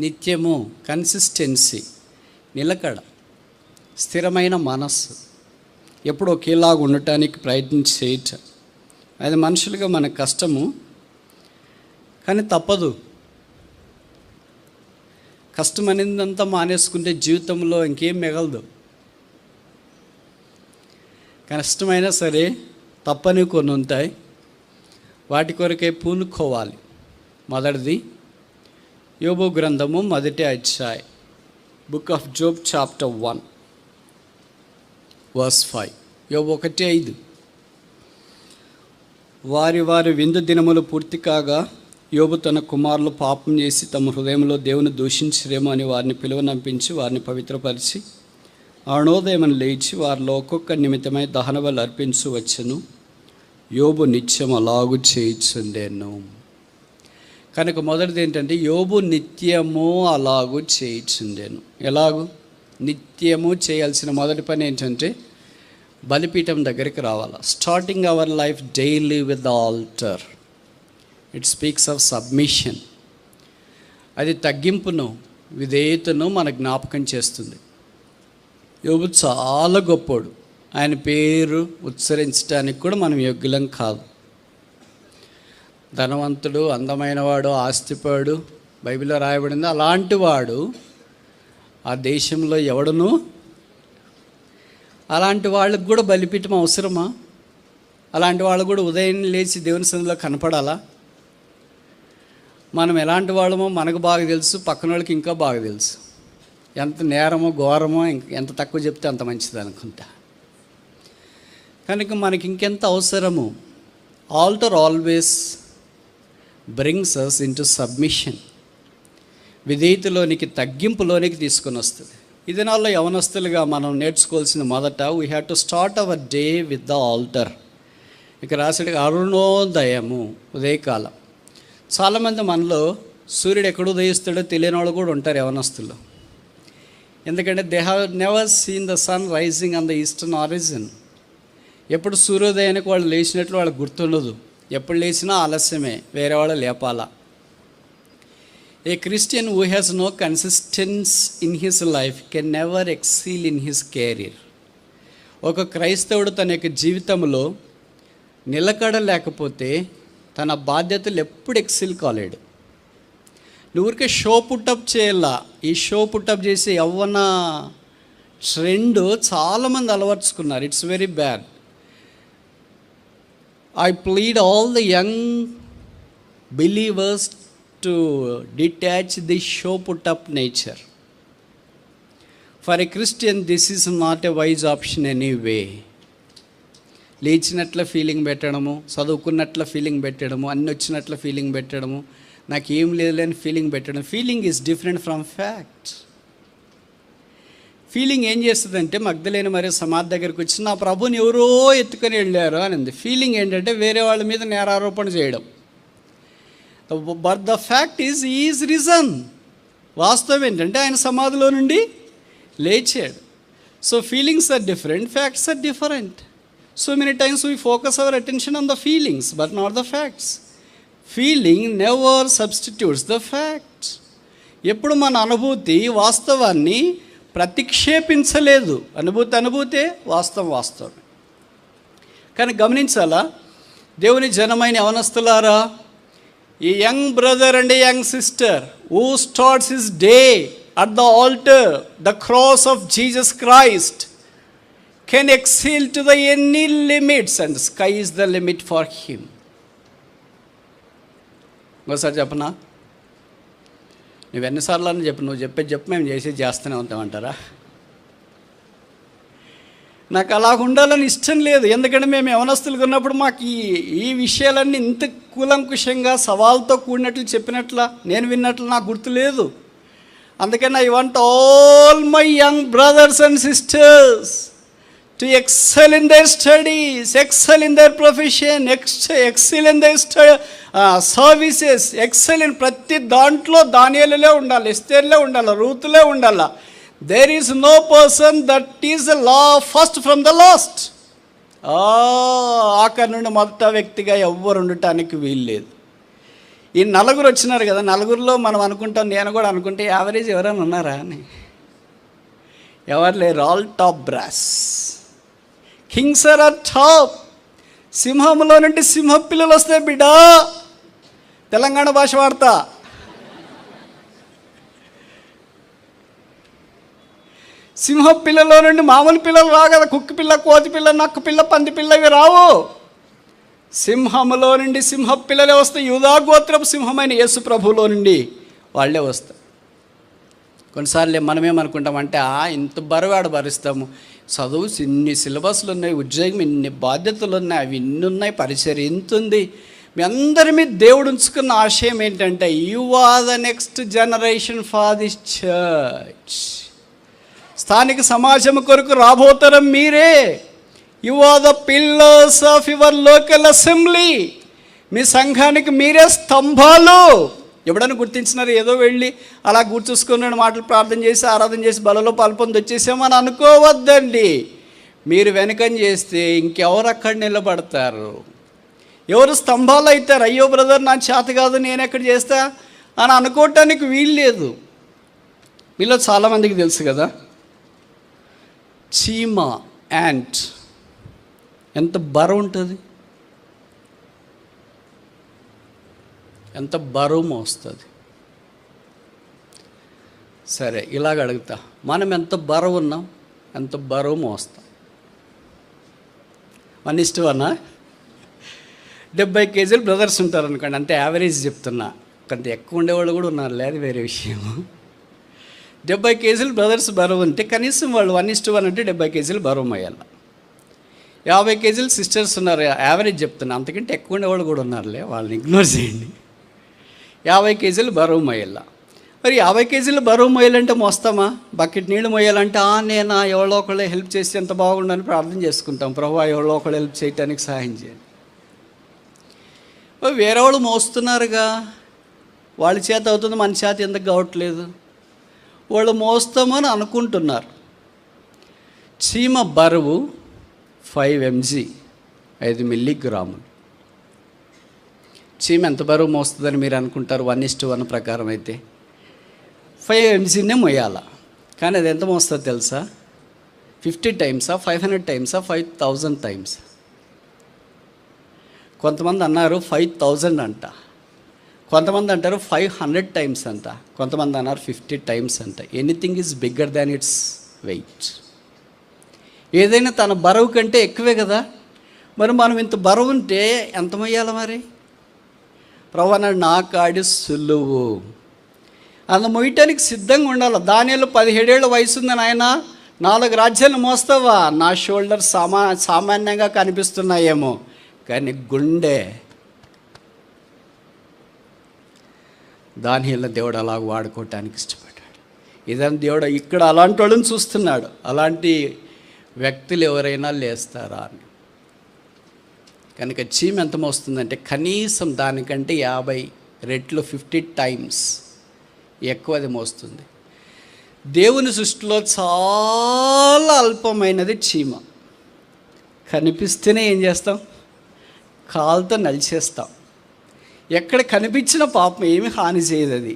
నిత్యము, కన్సిస్టెన్సీ, నిలకడ, స్థిరమైన మనస్సు, ఎప్పుడు ఒకేలాగా ఉండటానికి ప్రయత్నం చేయటం. అది మనుషులుగా మనకు కష్టము, కానీ తప్పదు. కష్టం అనేదంతా మానేసుకుంటే జీవితంలో ఇంకేం మిగలదు. కష్టమైనా సరే తప్పని కొన్ని ఉంటాయి, వాటి కొరకే పూనుకోవాలి. మొదటిది యోబు గ్రంథము 1వ అధ్యాయం, book of Job chapter 1 verse 5. యోబు 1:5. వారి విందు దినములు పూర్తి కాగా యోబు తన కుమారులు పాపం చేసి తమ హృదయంలో దేవుని దూషించరేమో అని వారిని పిలువనంపించి వారిని పవిత్రపరిచి అరుణోదయమని లేచి వారిలో ఒక్కొక్క నిమిత్తమై దహనబలి అర్పించవచ్చును. యోబు నిత్యం అలాగు చేయుచుండెను. కనుక మొదటిది ఏంటంటే యోబు నిత్యము అలాగు చేయుచుండెను. ఎలాగూ నిత్యము చేయాల్సిన మొదటి పని ఏంటంటే బలిపీఠం దగ్గరికి రావాలి. Starting our life daily with the alter. It speaks of submission. అది తగ్గింపును, విధేయతను మన జ్ఞాపకం చేస్తుంది. యోబు చాలా గొప్పోడు. ఆయన పేరు ఉచ్చరించడానికి కూడా మనం యోగ్యులం కాదు. ధనవంతుడు, అందమైనవాడు, ఆస్తిపాడు, బైబిల్లో రాయబడింది. అలాంటి వాడు ఆ దేశంలో ఎవడను, అలాంటి వాళ్ళకు కూడా బలిపీఠం అవసరమా? అలాంటి వాళ్ళు కూడా ఉదయం లేచి దేవుని సన్నిధిలో కనపడాలా? మనం ఎలాంటి వాళ్ళమో మనకు బాగా తెలుసు, పక్కన వాళ్ళకి ఇంకా బాగా తెలుసు. ఎంత నేరమో ఘోరమో ఎంత తక్కువ చెప్తే అంత మంచిది అనుకుంటా. కనుక మనకి ఇంకెంత అవసరము. Altar always brings us into submission. విధేయతలోనికి, తగ్గింపులోనికి తీసుకొని వస్తుంది. ఈ దినాల్లో యవనస్తులుగా మనం నేర్చుకోవాల్సిన మొదట we have to start our day with the altar. ఇక రాసేది అరుణోదయము, ఉదయకాలం. చాలామంది మనలో సూర్యుడు ఎక్కడ ఉదయిస్తాడో తెలియని వాళ్ళు కూడా ఉంటారు యవనస్తులు. ఎందుకంటే they have never seen the sun rising on the eastern origin. ఎప్పుడు సూర్యోదయానికి వాళ్ళు లేచినట్లు వాళ్ళకి గుర్తుండదు. ఎప్పుడు లేచినా ఆలస్యమే, వేరే వాళ్ళు లేపాలా. A Christian who has no consistence in his life can never excel in his career. ఒక క్రైస్తవుడు తన యొక్క జీవితంలో నిలకడ లేకపోతే తన బాధ్యతలు ఎప్పుడు ఎక్సీల్ కాలేడు. నువ్వురికే షో పుట్టప్ చేయాలా. ఈ షో పుట్టప్ చేసే యవ్వన ట్రెండ్ చాలామంది అలవర్చుకున్నారు. It's very bad. I plead all the young believers to detach this show put up nature. For a Christian, this is not a wise option anyway. లేచినట్ల ఫీలింగ్ పెట్టడము, చదువుకున్నట్ల ఫీలింగ్ పెట్టడము, అన్నీ వచ్చినట్ల ఫీలింగ్ పెట్టడము, నాకేం లేదని ఫీలింగ్ పెట్టడం. Feeling is different from fact. Feeling ఏం చేస్తుందంటే, మగ్ధలేని మరి సమాధి దగ్గరికి వచ్చి నా ప్రభుని ఎవరో ఎత్తుకొని వెళ్ళారు అని ఉంది. ఫీలింగ్ ఏంటంటే వేరే వాళ్ళ మీద నేరారోపణ చేయడం. But the fact is reason. వాస్తవం ఏంటంటే ఆయన సమాధిలో నుండి లేచాడు. So feelings are different, facts are different. So many times we focus our attention on the feelings but not the facts. Feeling never substitutes the facts. ఎప్పుడు మన అనుభూతి వాస్తవాన్ని ప్రతిక్షేపించలేదు. అనుభూతే వాస్తవం. కానీ గమనించాలా, దేవుని జనమైన యవనస్తులారా, ఈ young brother and young sister who starts his day at the altar, the cross of Jesus Christ, can ఎక్సీల్ to the any limits and sky is the limit for him. ఇంకోసారి చెప్పనా? నువ్వు ఎన్నిసార్లు అని చెప్పు, నువ్వు చెప్పు మేము చేస్తూనే ఉంటామంటారా? నాకు అలా ఉండాలని ఇష్టం లేదు. ఎందుకంటే మేము యవనస్తులుగా ఉన్నప్పుడు మాకు ఈ విషయాలన్నీ ఇంత కూలంకుషంగా సవాల్తో కూడినట్లు చెప్పినట్ల నేను విన్నట్లు నాకు గుర్తులేదు. అందుకని I want all my young brothers and sisters to excel in their studies, excel in their profession, excel in their services, excel in ప్రతి దాంట్లో. దానియేలులే ఉండాలి, ఎస్తేర్లే ఉండాలి, రూతులే ఉండాలి. There is no person that is the first from the last. ఆఖరి నుండి మొదట వ్యక్తిగా ఎవ్వరు ఉండటానికి వీల్లేదు. ఈ నలుగురు వచ్చినారు కదా, నలుగురిలో మనం అనుకుంటాం, నేను కూడా అనుకుంటే యావరేజ్ ఎవరైనా ఉన్నారా అని. ఎవరు లేరు. All top brass. Kings are top. సింహంలో నుండి సింహ పిల్లలు వస్తాయి బిడ్డా. తెలంగాణ భాష వాడతా. సింహ పిల్లలో నుండి మామూలు పిల్లలు రావు కదా. కుక్క పిల్ల, కోతి పిల్ల, నక్క పిల్ల, పంది పిల్ల ఇవి రావు. సింహములో నుండి సింహ పిల్లలే వస్తాయి. యూదా గోత్రపు సింహమైన యేసు ప్రభువులో నుండి వాళ్ళే వస్తారు. కొన్నిసార్లు మనమేమనుకుంటామంటే ఇంత బరువాడు భరిస్తాము, చదువు ఇన్ని సిలబస్లు ఉన్నాయి, ఉద్యోగం ఇన్ని బాధ్యతలు ఉన్నాయి, అవి ఇన్ని ఉన్నాయి, పరిచర్య ఇంత ఉంది. మీ అందరి మీద దేవుడు ఉంచుకున్న ఆశయం ఏంటంటే you are the next generation for this church. స్థానిక సమాజం కొరకు రాబోతరం మీరే. You are the pillars of your local assembly. మీ సంఘానికి మీరే స్తంభాలు. ఎవడన్నా గుర్తించినారు? ఏదో వెళ్ళి అలా గుర్తూసుకున్నాడు, మాటలు ప్రార్థన చేసి ఆరాధన చేసి బలలో పాల్పొంది వచ్చేసామని అనుకోవద్దండి. మీరు వెనకని చేస్తే ఇంకెవరు అక్కడ నిలబడతారు? ఎవరు స్తంభాలు అవుతారు? అయ్యో బ్రదర్ నా చేత కాదు, నేను ఎక్కడ చేస్తా అని అనుకోవటానికి వీల్లేదు. మీలో చాలామందికి తెలుసు కదా, చీమ యాంట్ ఎంత బరువు ఉంటుంది, ఎంత బరువు మోస్తుంది. సరే, ఇలాగ అడుగుతా, మనం ఎంత బరువు ఉన్నాం, ఎంత బరువు మోస్తాం? 1:1. 70 కేజీలు బ్రదర్స్ ఉంటారు అనుకోండి, అంటే యావరేజ్ చెప్తున్నా. కొంత ఎక్కువ ఉండేవాళ్ళు కూడా ఉన్నారు, లేదు వేరే విషయం. 70 కేజీలు బ్రదర్స్ బరువు ఉంటే కనీసం వాళ్ళు 1:1 అంటే 70 కేజీలు బరువు మోయాలి. 50 కేజీలు సిస్టర్స్ ఉన్నారు, యావరేజ్ చెప్తున్నా, అంతకంటే ఎక్కువ ఉండేవాళ్ళు కూడా ఉన్నారులే, వాళ్ళని ఇగ్నోర్ చేయండి. 50 కేజీలు బరువు మోయాల. మరి 50 కేజీలు బరువు మోయాలంటే మోస్తామా? బకెట్ నీళ్ళు మోయాలంటే నేనా, ఎవరో ఒకళ్ళు హెల్ప్ చేస్తే ఎంత బాగుండని ప్రార్థన చేసుకుంటాం, ప్రభువా ఎవరో ఒకళ్ళు హెల్ప్ చేయడానికి సహాయం చేయండి. వేరే వాళ్ళు మోస్తున్నారుగా, వాళ్ళ చేత అవుతుంది, మన చేత ఎందుకు కావట్లేదు? వాళ్ళు మోస్తామని అనుకుంటున్నారు. చీమ బరువు 5 mg, 5 మిల్లీగ్రాములు. చీమ ఎంత బరువు మోస్తుందని మీరు అనుకుంటారు? 1:1 ప్రకారం అయితే 5 mgనే మోయాల. కానీ అది ఎంత మోస్తుందో తెలుసా? 50 టైమ్సా, 500 టైమ్సా, 5000 టైమ్స్? కొంతమంది అన్నారు 5000 అంట, కొంతమంది అంటారు 500 టైమ్స్ అంట, కొంతమంది అన్నారు 50 టైమ్స్ అంట. Anything is bigger than its weight. ఏదైనా తన బరువు కంటే ఎక్కువే కదా. మరి మనం ఇంత బరువు ఉంటే ఎంత మొయ్యాలి మరి? ప్రభు అన్నాడు, నా కాడి సులువు. అంత మొయ్యటానికి సిద్ధంగా ఉండాలి. దానిలో 17 ఏళ్ళ వయసు ఉందని ఆయన 4 రాజ్యాలు మోస్తావా? నా షోల్డర్ సామాన్యంగా కనిపిస్తున్నాయేమో, కానీ గుండె. దానిలో దేవుడు అలా వాడుకోవటానికి ఇష్టపడ్డాడు. ఇదని దేవుడు ఇక్కడ అలాంటి వాళ్ళని చూస్తున్నాడు. అలాంటి వ్యక్తులు ఎవరైనా లేస్తారా అని. కనుక చీమ ఎంత మోస్తుందంటే కనీసం దానికంటే 50 రెట్లు, 50 టైమ్స్ ఎక్కువ అది మోస్తుంది. దేవుని సృష్టిలో చాలా అల్పమైనది చీమ. కనిపిస్తేనే ఏం చేస్తాం? కాలుతో నలిచేస్తాం. ఎక్కడ కనిపించిన పాపం ఏమి హాని చేయదు అది.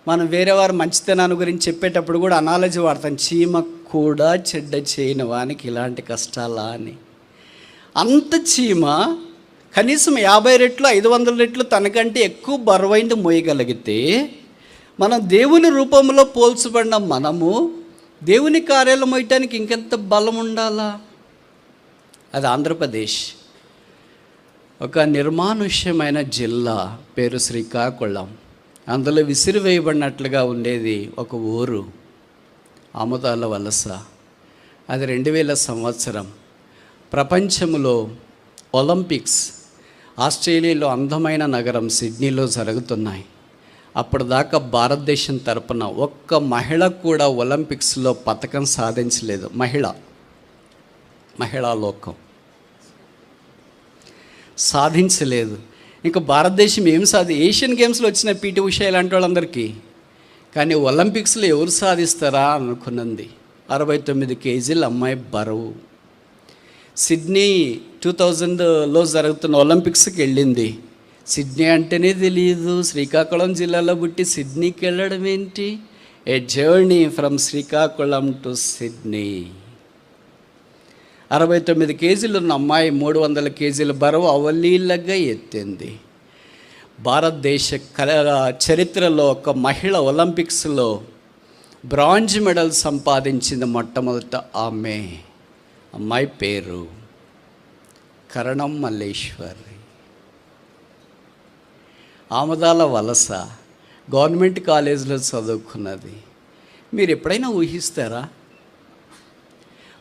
మనం వేరే వారు మంచితనాన్ని గురించి చెప్పేటప్పుడు కూడా అనాలజీ వాడతాం, చీమ కూడా చెడ్డ చేయని వానికి ఇలాంటి కష్టాలా అని. అంత చీమ కనీసం 50 రెట్లు, 500 రెట్లు తనకంటే ఎక్కువ బరువైంది మోయగలిగితే, మనం దేవుని రూపంలో పోల్చబడిన మనము దేవుని కార్యాలు మోయటానికి ఇంకెంత బలం ఉండాలా? అది ఆంధ్రప్రదేశ్. ఒక నిర్మానుష్యమైన జిల్లా, పేరు శ్రీకాకుళం. అందులో విసిరివేయబడినట్లుగా ఉండేది ఒక ఊరు, ఆముదాల వలస. అది 2000 సంవత్సరం. ప్రపంచంలో ఒలింపిక్స్ ఆస్ట్రేలియాలో అందమైన నగరం సిడ్నీలో జరుగుతున్నాయి. అప్పటిదాకా భారతదేశం తరపున ఒక్క మహిళ కూడా ఒలింపిక్స్లో పతకం సాధించలేదు. మహిళా లోకం సాధించలేదు. ఇంకా భారతదేశం ఏం ఏషియన్ గేమ్స్లో వచ్చిన పీటీ ఉషా ఇలాంటి వాళ్ళందరికీ, కానీ ఒలింపిక్స్లో ఎవరు సాధిస్తారా అనుకున్నది. 69 కేజీల అమ్మాయి బరువు. సిడ్నీ 2000లో జరుగుతున్న ఒలింపిక్స్కి వెళ్ళింది. సిడ్నీ అంటేనే తెలియదు, శ్రీకాకుళం జిల్లాలో పుట్టి సిడ్నీకి వెళ్ళడం ఏంటి? ఏ journey from Srikakulam to Sydney. 69 కేజీలు ఉన్న అమ్మాయి 300 కేజీల బరువు అవలీలగా ఎత్తింది. భారతదేశ చరిత్రలో ఒక మహిళ ఒలింపిక్స్లో బ్రాంజ్ మెడల్ సంపాదించింది మొట్టమొదట ఆమె. అమ్మాయి పేరు కరణం మల్లేశ్వరి. ఆమదాల వలస గవర్నమెంట్ కాలేజీలో చదువుకున్నది. మీరు ఎప్పుడైనా ఊహిస్తారా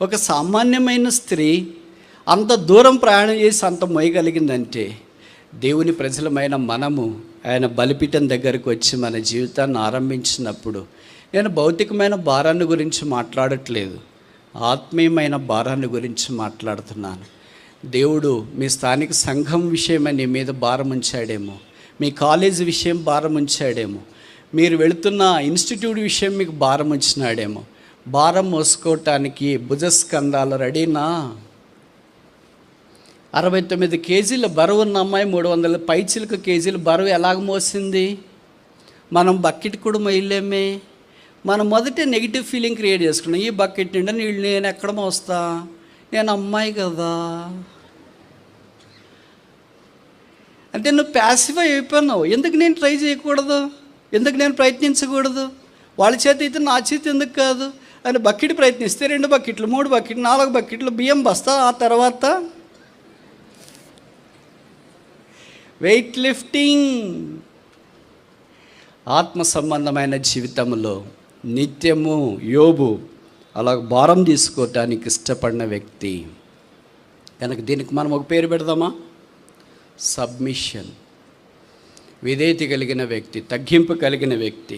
ఒక సామాన్యమైన స్త్రీ అంత దూరం ప్రయాణం చేసి అంత మోయగలిగిందంటే? దేవుని ప్రజలమైన మనము ఆయన బలిపీఠం దగ్గరికి వచ్చి మన జీవితాన్ని ఆరంభించినప్పుడు, నేను భౌతికమైన భారాన్ని గురించి మాట్లాడట్లేదు, ఆత్మీయమైన భారాన్ని గురించి మాట్లాడుతున్నాను. దేవుడు మీ స్థానిక సంఘం విషయమై నీ మీద భారం ఉంచాడేమో, మీ కాలేజీ విషయం భారం ఉంచాడేమో, మీరు వెళుతున్న ఇన్స్టిట్యూట్ విషయం మీకు భారం ఉంచినాడేమో. భారం మోసుకోవటానికి భుజస్కంధాలు రెడీనా? 69 కేజీల బరువు ఉన్న అమ్మాయి 300 పైచిలకు కేజీల బరువు ఎలాగ మోసింది? మనం బకెట్ కూడా మొయ్యలేమే. మనం మొదట నెగిటివ్ ఫీలింగ్ క్రియేట్ చేసుకున్నాం. ఈ బకెట్ నిండా నీళ్ళు నేను ఎక్కడ మోస్తా, నేను అమ్మాయి కదా అంటే నువ్వు ప్యాసివ్ అయిపోయినావు. ఎందుకు నేను ట్రై చేయకూడదు, ఎందుకు నేను ప్రయత్నించకూడదు? వాళ్ళ చేత అయితే నా చేతి ఎందుకు కాదు అని బకెట్ ప్రయత్నిస్తే 2 బకెట్లు 3 బకెట్లు 4 బకెట్లు బియ్యం బస్తా. ఆ తర్వాత వెయిట్ లిఫ్టింగ్. ఆత్మ సంబంధమైన జీవితంలో నిత్యము యోబు అలా భారం తీసుకోవటానికి ఇష్టపడిన వ్యక్తి కనుక దీనికి మనం ఒక పేరు పెడదామా? సబ్మిషన్. విధేయత కలిగిన వ్యక్తి, తగ్గింపు కలిగిన వ్యక్తి.